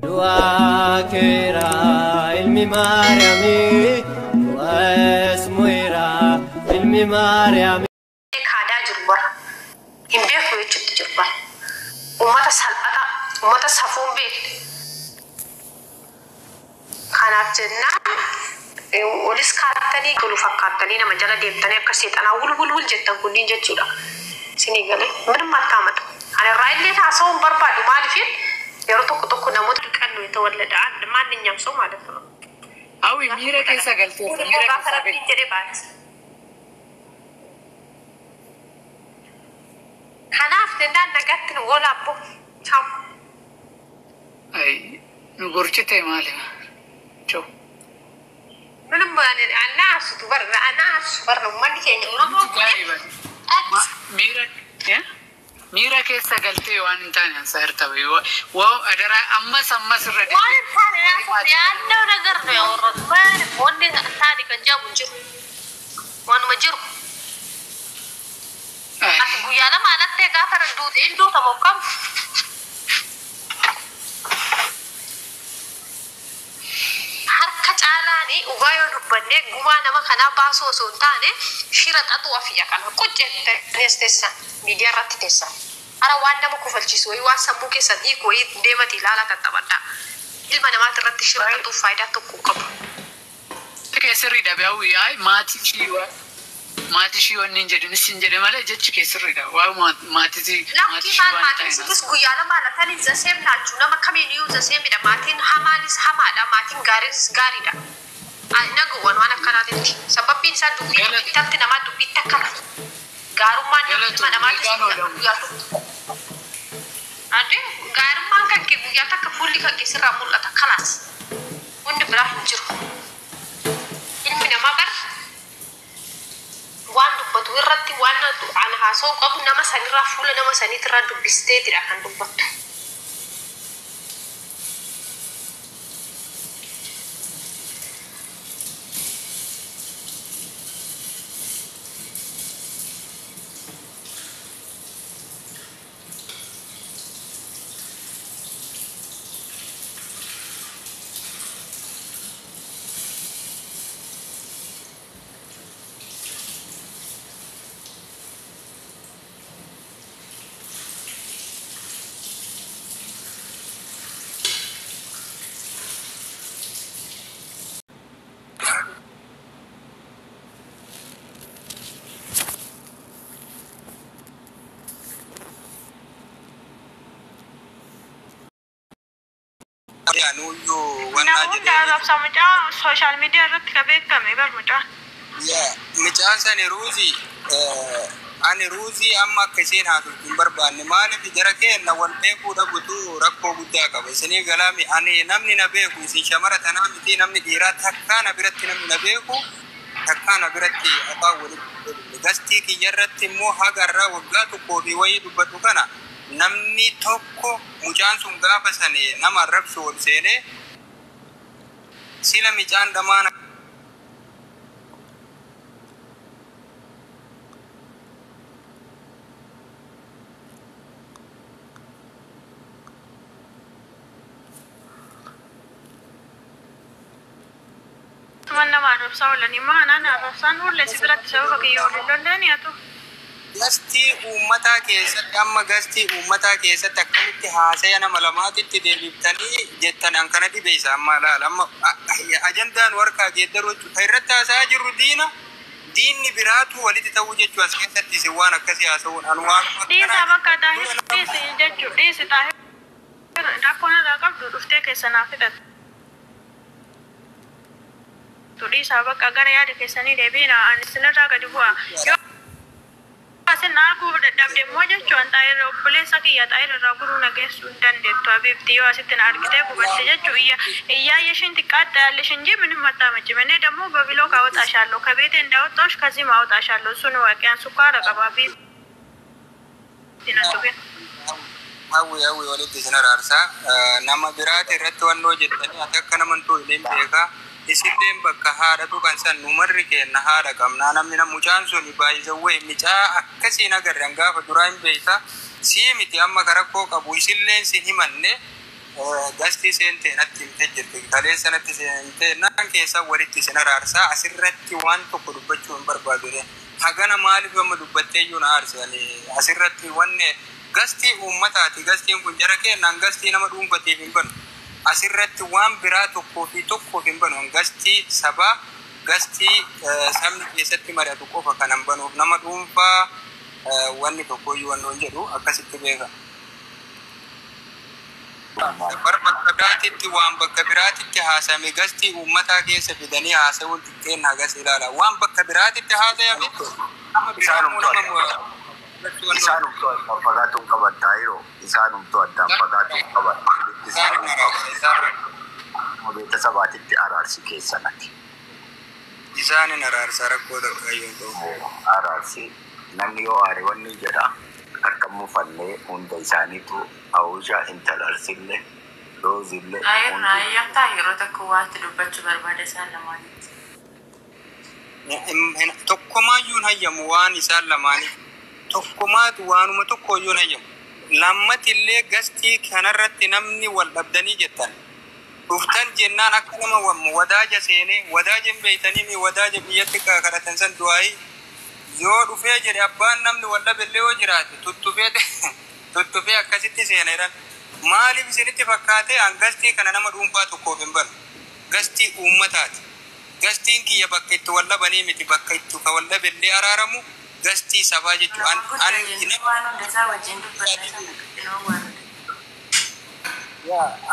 Duakera ilmi Mariami wasmuira ilmi Mariami kada jurbar imbe ko yitti jurbar umata salata umata safun be khanaf janna olis kaatani kulu fakkaatani nama jala deemtani akka seexana wulwul jettan kunni jechuudha sini gale min mattamat ana raayille taasoo barbaadu maalifin yaro tokko namoota qallu yatawallada ad maanninyam soo maadafno awi mira keessa galtee mira keessa jede baat kanaaf dandaan nagattin wolaabbo cham ay nu gorchite maalima ciao minum anaasu barra ummanni keenya mira ya mira keessa galtee waan intaan ansarta wa adara amma sirra de waan taane yaaddo nagar no yorot baan wonni taani kan jabu jiru wan majiru aku yana malatte gafara duut indo tamokam harka caalani ugayo dubbanne guma nama kana baaso so taane shirata afiya kana qojjette nestessa media ratti tessa ara waan nama kufalchisu way waan sammu keessan iko deemati ilaala tattabadda ilma namaatti irratti shiratu faayidaa tokko qabu keessirri dhabeewu yaay maati shi wonnin jedhin sin jedhe male jechi keessirri dha waa maati sis guyyaana maalatani zasem naachu nama kamiin zasem da maatiin hamaanis hamaadha maatiin gaariis gaariidha nagu waan akkanaatitti sababbiin isaa dubbii itti nama dubbii takkana gaarummaan ilma namaatti guyyaatu ade gaarummaan kan ke guyyaa takka fulli kan ke sirraa mul'ata kalaas hundi biraa hin jiru ilmi namaa bar waan dubbatu irratti waan ana haasoo qabu nama sanirraa fuula nama saniitirraa dubbisteetidha kan dubbattu social media irratti kabeekame barmucaa micaan sani ruuzi amma akkasiin haasoftuun barbaanne maaliif jara keenna wal beekuu dhabutu rakkoo guddaa qaba isinii galaami ani namni na beeku isin shamara tanaa miti namni dhiiraa takkaana biratti namni na beeku takkaana biratti afaan walitti gastii kiyyarratti immoo hagarraa waggaa tokkoo fi wayii dubbatu kana namni tokko mucaan sun gaafa sane nama arrabsu ol seenee sila micaan damaana manna maarabsa walani maana naarabsaan ulle sibiratti sababa kiyyoolin lolleeni atu gastii uummataa keessatti amma gastii uummataa keessatti akkamitti haasaya nama lamaatitti deebiftanii jettan an kana dhibeessa amma laala amma ajandaan warqaa geeddaruu jechuudha irratti haasaa jirru diinni biraatu walitti ta'uu jechuu as keessatti isin waan akkasii haasa'uun an waan dhiisaa bakka taa'ee dhiisi jechuu dhiisi taa'ee rakkoon irraa qabdu dhuftee keessanaaf hidhatu dhiisaa bakka gara yaada keessanii deebiina ani sinirraa gadi bu'a asin naagu dadhabde immoo jechuun taa'ee obboleessa kiyya taa'ee irraa guruu nageessuu hin dandeettu abiibti yoo asitti na argitee gubatte jechuu iyyaa yeshin xiqqaatta yaallishin jee ምንም አታመጭም እኔ ደግሞ በቢሎ ካወጣሻለሁ ከቤቴ እንዳወጣሽ ከዚህ ማወጣሻለሁ እሱን ዋቂያን ሱካር ቀባቢ dinatuge hawi walitti sinaraarsa nama biraati irratti wannoo jettanii akka namantuu ileen beeka isilleen bakka haadhatu kan san numarri keenna haadha qabnaa namni mucaan sun baay'isawwee micaa akkasiin agarran gaafa duraan beeyta sii miti amma karakkoo qabu isilleen sin himanne Gasti sente natti tajjirti kalee sanatti sente naan keessa walitti sin araarsaa asirratti waan tokko dubbachuu hin barbaadu hagana maaliif amma dubbattee iyyuu na aarsanii asirratti wanne gasti uummataati gastiin kun jara kennaan gastii nama dhuunfateef hin banu asirratti waan biraa tokkoo fi tokkoof hin banu gastii sabaa gastii sabni keessatti mari'atu qofa kan hin banuuf nama dhuunfaa wanni tokko iyyuu wannoon jedhu akkasitti beeka. Bakka biraatitti waan bakka biraatitti haasame gastii uummataa keessa fidanii haasawuun xiqqeen hagas ilaala waan bakka biraatitti haasayame isaanumtu addaan fagaatuun qaban taa'iroo isaanumtu addaan fagaatuun qaban modeeta sabaatitti araarsi keessanati isaanin araarsa rakkoo tokkayyoon ta'u araarsi namni yoo aare wanni jedha akka mufannee hunda isaaniitu awusha intalarsillee roozillee ayyan taa'iroo tokko waatti dubbachuu barbaada isaan lamaanitti tokkomaayyuun hayyamu waan isaan lamaaniif tokkomaatu waanuma tokkoyyuun hayyamu lammatillee gastii kanarratti namni wal dhabdanii jettan dhuftan jennaan akka nama wadaaja seenee wadaajen beeytanii wadaaja biyyatti kadhatan san du'aayi yoo dhufee jedhe abbaan namni wal dhabellee yoo jiraate tuttufee akkasitti seeneedhaan maaliif isinitti fakkaate an gastii kana nama dhuunfaa tokkoof hin banu gastii uummataati gastiin kiyya bakka itti wal dhabanii miti bakka itti wal dhabellee araaramu gastii sabaa jechuun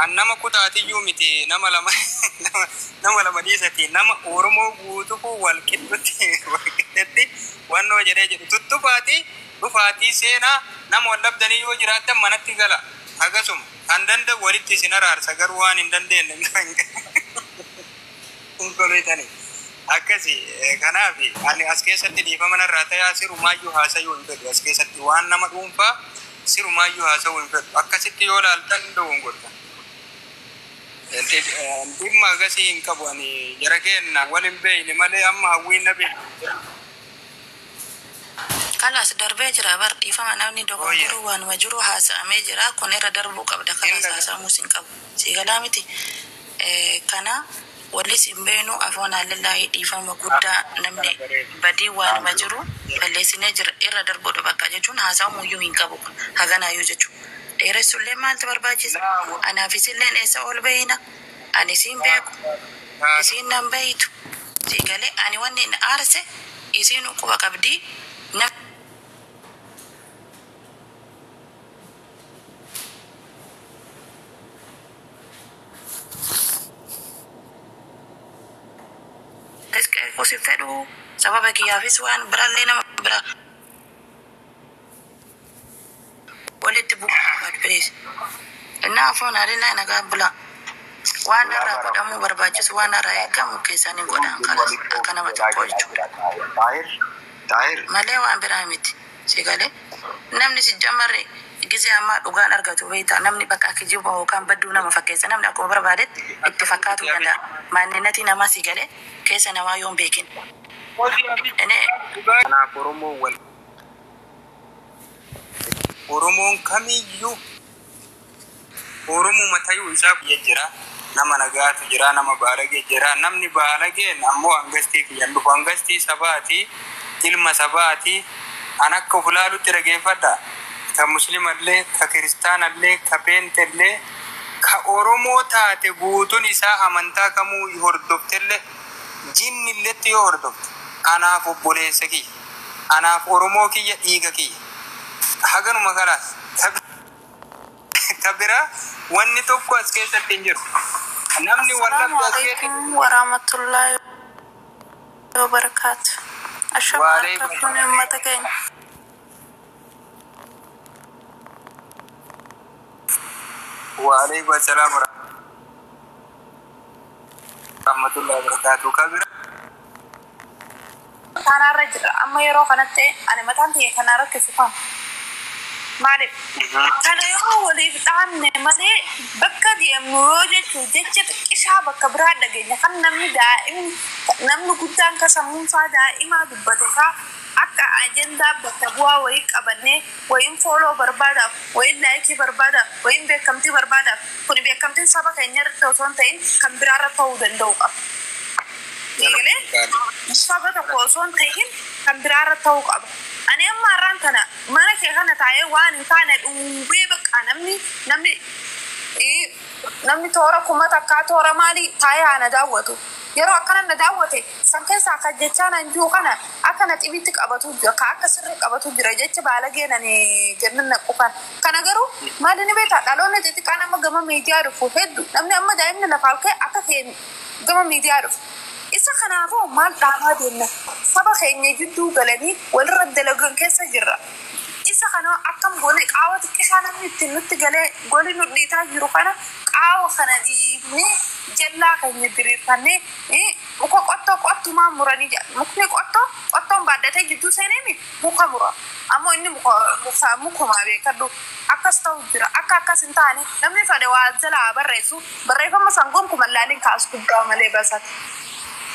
an nama kutaatiyyuu miti nama lama dhiisati nama Oromoo guutuu wal qixxutti wannoo jedhee jedhu tuttufaati dhufaatii seenaa nama wal dhabdanii yoo jiraatan manatti gala hagasuma kan danda'u walitti isin araarsa garuu waan hin dandeenye kunkolitani akkasi kanaaf ani as keessatti dhiifama narraa ta'aa sirumaayyuu haasayuu hin fedhu as keessatti waan nama dhuunfaa sirumaayyuu haasayuu hin fedhu akkasitti yoo laaltan dogongorta dhimma agasii hin qabu ani jara kenna walin beeyne malee amma hawwiin na beeku kanas darbee jira bar dhiifama namni dogongoruu waanuma jiru haasa'amee jira kun irra darbuu qabda kanas haasa'amuus hin qabu siigalaa miti kana walis hin beenu afoon halillaahii dhiifama guddaa namni badii waanuma jiru balleessinee jira irra darbuudha bakka jechuun haasa'amuuyyuu hin qabu haganaayyuu jechuudha dheeressullee maaltu barbaachisa anaafisilleen eessa ol beeyna ani siin beeku isiin nan beeytu siigalee ani wanni na aarse isiin quba qabdii kusi fedhu sababa kiyyaafis waan biraallee nama bira walitti bu'uu barbaadu innaa afoon halillaahii nagaa bula waan irraa godhamuu barbaachisu waan irraa eegamu keessaan hin godhan kanas akka nama tokko jechuudha malee waan biraa miti siigalee namni si jammarre gizee ammaa dhugaan argatu beektaa namni bakka akka jibu yookaan badduu nama fakkeessa namni akkuma barbaadetti itti fakkaatuu danda'a maanninati namaa siigalee keessa namaa yoon beekin kanaaf Oromoon kamiyyuu Oromoo matayuu isaa biyya jira nama nagaatu jira nama baalagee jira namni baalageen ammoo hangastii kiyyan dhufu hangastii sabaati ilma sabaati an akka ofilaalutti dhageeffadha ka muslimallee ka kiristaanallee ka peentellee ka Oromoo taate guutuun isaa amantaa kamuu hordoftellee jinnilletti yoo hordofte anaaf obboleessa kiyya anaaf Oromoo kiyya dhiiga kiyya haganuma kalaas kabira wanni tokko as keessatti hin jiru namni wallabdu as keessatti warahmatullahi wabarakatuh ashabarakatuh ummata keenya وعليكم السلام ورحمة الله وبركاته كبيرة أنا رجل أما يروح أنا أنا ما تانتي كنا ركز فهم معلم كان يقول لي بتعني مالي بكدي مروجة وجدت إيش هذا كبرات دقيقة كان نمني دائم نمني قدام كسمون صار دائما دبتها أك bakka ajandaa bakka bu'aa wayii qabannee wayiin fooloo barbaadaaf wayiin laayikii barbaadaaf wayiin beekamtii barbaadaaf kun beekamtiin saba keenya irratti osoo hin ta'in kan biraarra ta'uu danda'u qaba. Eegalee saba tokko osoo hin ta'in kan biraarra ta'uu qaba. Ani amma har'aan kana mana kee kana taa'ee waan hin taane dhuunfee bakka namni toora kuma takkaa toora maalii taa'ee haana daawwatu. Yeroo akkana na daawwate san keessaa akka jechaa nan jiru kana akka na xibitti qabatu jira akka sirri qabatu jira jecha baalagee nani gannan naqu kana garuu maali ni beektaa dhaloonni xixiqqaan amma gama miidiyaa dhufu hedduu namni amma daa'imni lafaa ka'e akka keen gama miidiyaa dhufu. Isa kanaafuu maal dhaamaa deemna saba keenya jidduu galanii walirra dalagan keessa jirra. Isa kana akkam goone qaawa xiqqishaa namni ittiin nutti galee gooli nu dhiitaa jiru kana qaawa kana dhiibnee jallaa keenya diriirfannee muka qottumaa muranii jedha. Mukni qottoon baaddatee jidduu seeneemi muka mura. Ammoo inni mukumaa beekadhu akkas ta'u jira. Akka akkas hin taane namni fedhe waa jalaa barreessu barreeffama sangoon kumallaaliin kaasu guddaa malee basate.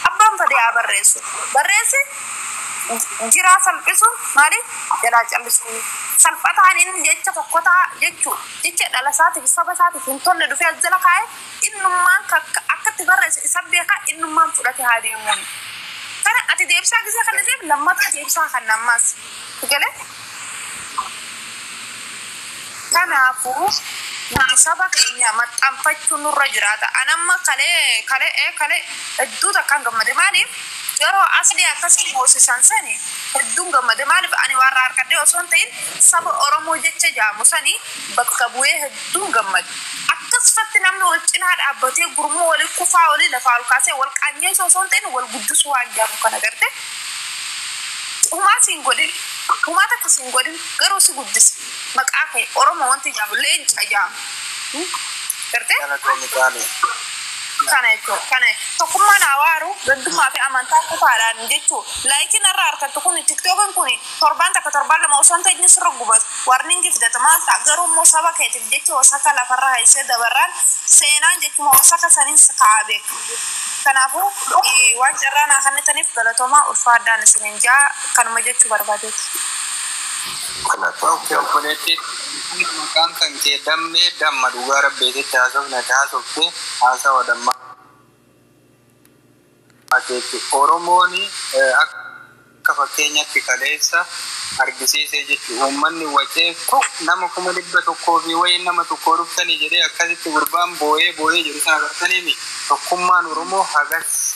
Abbaan fedhe haa barreessu. Barreessi jiraa salphisuun maali jalaa callisuu. Salphataan inni jecha tokko ta'a jechuudha. Jecha dhala isaatiif saba isaatiif hin tolle dhufee jala kaa'ee innummaan akkatti barreesse isa beekaa innummaan fudhate haa deemuun. Kana ati deebisaa gisee kan deebi lammata deebisaa kan nammas. Galee? Kanaafuu saba keenya maxxanfachuu nurra jiraata. Anamma kalee hedduu takkaan gammade maaliif? Yeroo asli akkasii moosisan sani hedduun gammade maaliif ani warra harkadhee osoo hin ta'in saba Oromoo jecha jaamu sani bakka bu'ee hedduun gammade. Akkasumatti namni wal cinaa dhaabbatee gurmuu walii kufaa walii lafaa ol kaasee wal qaanyeessu osoo hin ta'in wal guddisuu waan jaamu kana garte. Uumaa takka siin godhin garuu si guddisa. Maqaa kee Oromoo wanti jaamu leenca jaamu. Garte? Kana tokkummaan hawaaru gandummaa fi amantaa qofaadhaan jechuudha. Laayikiin irraa harkattu kun tiktookiin kun torbaan takka torbaan lama osoo hin ta'in sirra gubatu. Warningi fidata maal ta'a garuu immoo saba keetiif jecha wasaka lafarra haisee dabarraan seenaan jechuun wasaka saniin kaa'aa beeku. Kanaafuu waan carraa naa kennitaniif galatoomaa ulfaaddaan isiniin jaa kanuma jechuu barbaadeetu. Obboleettii maqaan kan kee dammee damma dhugaa rabbeetitti haasofte haasawa dammaa. Oromoon akka fakkeenyatti kaleessa argisiisee jechuudha. Uummanni wacee nama 100,000 fi wayii nama tokko dhuftanii jedhee akkasitti gurbaan boo'ee jedhu sana agartaniimi tokkummaan Oromoo hagas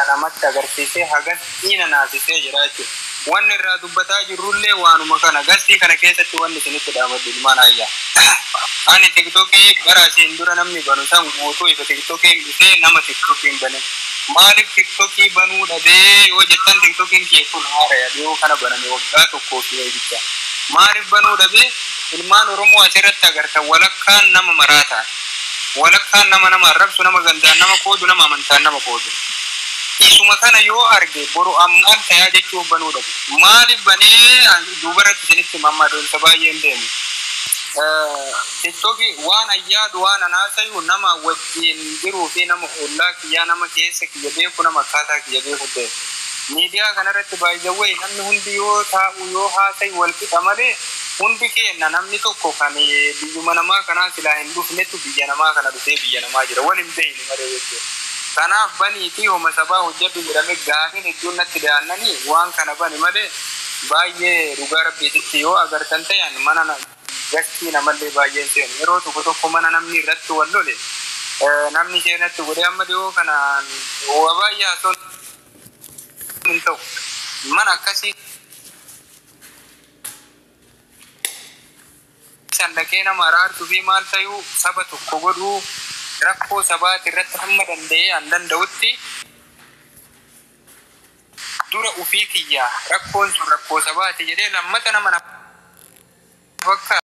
namatti agarsiisee hagas dhiina naasisee jira jechuudha. Wanni irraa dubbataa jirrullee waanuma kana gastii kana keessatti wanni isinitti dhaamatu ilmaan ayyaa. Ani tiktokii bara asiin dura namni banu san guutuu ifa tiktokiin dhufee nama tiktokiin bane. Maaliif tiktokii banuu dhabee yoo jettan tiktokiin kee kun haaraya dhiyoo kana baname waggaa tokkoo fi wayicha. Maaliif banuu dhabee ilmaan Oromoo asirratti agartan walakkaan nama maraataa. Walakkaan nama arrabsu nama gandaan nama qoodu nama amantaan nama qoodu. Isuma kana yoo arge boru ammaan tayaa jechuun banuu dhabu. Maaliif banee duubarratti isinitti mammadoonsa baay'een deemu. TikTokii waan ayyaadu waan anaasayu nama wajjin jiruu fi nama ollaa kiyyaa nama keessa kiyya beeku nama akkaataa kiyya beeku ta'e. Miidiyaa kanarratti baay'ee namni hundi yoo taa'u yoo haasayu wal qixa malee hundi kenna namni tokko kan biyyuma namaa kanaa silaa hin dhufnetu biyya namaa kana dhufee biyya namaa jira wal hin beeyne malee jechuudha. Kanaaf banii fi homa sabaa hojjetu jedhame gaafiin hedduun natti daannanii waan kana bani malee baay'ee dhugaa rabbiititti yoo agartan ta'an mana gastii namallee baay'een seenu yeroo tokko mana namni irratti wal lole namni seenatti godhee amma dhiyoo kanaan waa baay'ee haasoo hin ta'u mana akkasii sandaqee nama araartuu fi maal ta'uu saba tokko godhuu rakkoo sabaati irratti hamma danda'ee an danda'utti dura ufii kiyyaa rakkoon sun rakkoo sabaati jedhee lammata nama fakkaata.